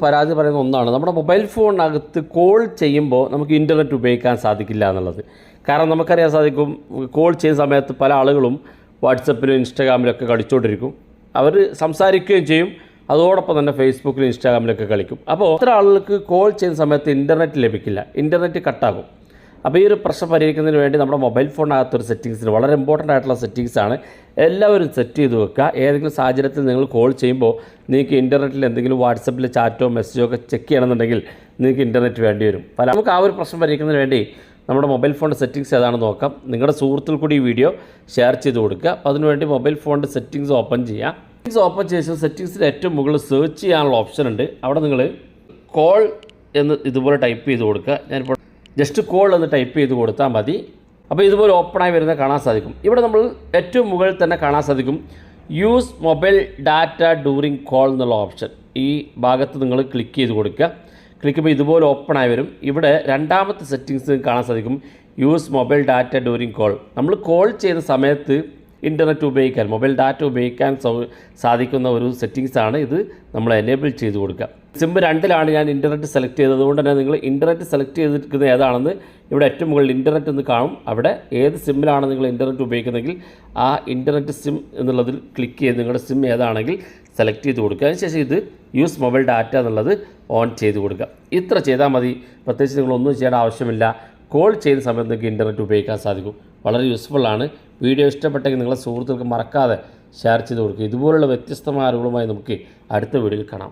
പരാതി പറയുന്ന ഒന്നാണ്, നമ്മുടെ മൊബൈൽ ഫോണിനകത്ത് കോൾ ചെയ്യുമ്പോൾ നമുക്ക് ഇൻ്റർനെറ്റ് ഉപയോഗിക്കാൻ സാധിക്കില്ല എന്നുള്ളത്. കാരണം നമുക്കറിയാൻ സാധിക്കും, കോൾ ചെയ്യുന്ന സമയത്ത് പല ആളുകളും വാട്സപ്പിലും ഇൻസ്റ്റാഗ്രാമിലൊക്കെ കളിച്ചുകൊണ്ടിരിക്കും. അവർ സംസാരിക്കുകയും ചെയ്യും, അതോടൊപ്പം തന്നെ ഫേസ്ബുക്കിലും ഇൻസ്റ്റാഗ്രാമിലൊക്കെ കളിക്കും. അപ്പോൾ അത്ര ആളുകൾക്ക് കോൾ ചെയ്യുന്ന സമയത്ത് ഇൻ്റർനെറ്റ് ലഭിക്കില്ല, ഇൻ്റർനെറ്റ് കട്ടാകും. അപ്പോൾ ഈ ഒരു പ്രശ്നം പരിഹരിക്കുന്നതിന് വേണ്ടി നമ്മുടെ മൊബൈൽ ഫോണിനകത്തൊരു സെറ്റിങ്സിന് വളരെ ഇമ്പോർട്ടൻ്റ് ആയിട്ടുള്ള സെറ്റിങ്സാണ്, എല്ലാവരും സെറ്റ് ചെയ്ത് വെക്കുക. ഏതെങ്കിലും സാഹചര്യത്തിൽ നിങ്ങൾ കോൾ ചെയ്യുമ്പോൾ നിങ്ങൾക്ക് ഇൻ്റർനെറ്റിൽ എന്തെങ്കിലും വാട്സപ്പിൽ ചാറ്റോ മെസ്സേജോ ഒക്കെ ചെക്ക് ചെയ്യണമെന്നുണ്ടെങ്കിൽ നിങ്ങൾക്ക് ഇൻ്റർനെറ്റ് വേണ്ടി വരും. നമുക്ക് ആ ഒരു പ്രശ്നം പരിഹരിക്കുന്നതിന് വേണ്ടി നമ്മുടെ മൊബൈൽ ഫോണിൻ്റെ സെറ്റിങ്സ് ഏതാണെന്ന് നോക്കാം. നിങ്ങളുടെ സുഹൃത്തുക്കൾ കൂടി ഈ വീഡിയോ ഷെയർ ചെയ്ത് കൊടുക്കുക. അപ്പോൾ അതിനുവേണ്ടി മൊബൈൽ ഫോണിൻ്റെ സെറ്റിങ്സ് ഓപ്പൺ ചെയ്യുക. സെറ്റിങ്സ് ഓപ്പൺ ചെയ്ത ശേഷം സെറ്റിങ്സിൻ്റെ ഏറ്റവും മുകളിൽ സെർച്ച് ചെയ്യാനുള്ള ഓപ്ഷൻ ഉണ്ട്. അവിടെ നിങ്ങൾ കോൾ എന്ന് ഇതുപോലെ ടൈപ്പ് ചെയ്ത് കൊടുക്കുക. ഞാനിപ്പോൾ ജസ്റ്റ് കോൾ എന്ന് ടൈപ്പ് ചെയ്ത് കൊടുത്താൽ മതി. അപ്പോൾ ഇതുപോലെ ഓപ്പണായി വരുന്നത് കാണാൻ സാധിക്കും. ഇവിടെ നമ്മൾ ഏറ്റവും മുകളിൽ തന്നെ കാണാൻ സാധിക്കും use mobile data during call എന്നുള്ള ഓപ്ഷൻ. ഈ ഭാഗത്ത് നിങ്ങൾ ക്ലിക്ക് ചെയ്ത് കൊടുക്കുക. ക്ലിക്ക് ചെയ്യുമ്പോൾ ഇതുപോലെ ഓപ്പണായി വരും. ഇവിടെ രണ്ടാമത്തെ സെറ്റിങ്സ് കാണാൻ സാധിക്കും use mobile data during call. നമ്മൾ കോൾ ചെയ്യുന്ന സമയത്ത് ഇൻ്റർനെറ്റ് ഉപയോഗിക്കാൻ, മൊബൈൽ ഡാറ്റ ഉപയോഗിക്കാൻ സാധിക്കുന്ന ഒരു സെറ്റിങ്സാണ് ഇത്. നമ്മൾ എനേബിൾ ചെയ്ത് കൊടുക്കുക. സിം 2 ഞാൻ ഇൻ്റർനെറ്റ് സെലക്ട് ചെയ്തത്. അതുകൊണ്ട് തന്നെ നിങ്ങൾ ഇൻ്റർനെറ്റ് സെലക്ട് ചെയ്തിരിക്കുന്നത് ഏതാണെന്ന് ഇവിടെ ഏറ്റവും മുകളിൽ ഇൻ്റർനെറ്റ് എന്ന് കാണും. അവിടെ ഏത് സിമ്മിലാണ് നിങ്ങൾ ഇൻ്റർനെറ്റ് ഉപയോഗിക്കുന്നതെങ്കിൽ ആ ഇൻ്റർനെറ്റ് സിം എന്നുള്ളതിൽ ക്ലിക്ക് ചെയ്ത് നിങ്ങളുടെ സിം ഏതാണെങ്കിൽ സെലക്ട് ചെയ്ത് കൊടുക്കുക. അതിനുശേഷം ഇത് യൂസ് മൊബൈൽ ഡാറ്റ എന്നുള്ളത് ഓൺ ചെയ്ത് കൊടുക്കുക. ഇത്ര ചെയ്താൽ മതി. പ്രത്യേകിച്ച് നിങ്ങളൊന്നും ചെയ്യേണ്ട ആവശ്യമില്ല. കോൾ ചെയ്യുന്ന സമയത്ത് നിങ്ങൾക്ക് ഇൻ്റർനെറ്റ് ഉപയോഗിക്കാൻ സാധിക്കും. വളരെ യൂസ്ഫുള്ളാണ്. വീഡിയോ ഇഷ്ടപ്പെട്ടെങ്കിൽ നിങ്ങളുടെ സുഹൃത്തുക്കൾക്ക് മറക്കാതെ ഷെയർ ചെയ്ത് കൊടുക്കുക. ഇതുപോലുള്ള വ്യത്യസ്തമായ അറിവുകളുമായി നമുക്ക് അടുത്ത വീഡിയോയിൽ കാണാം.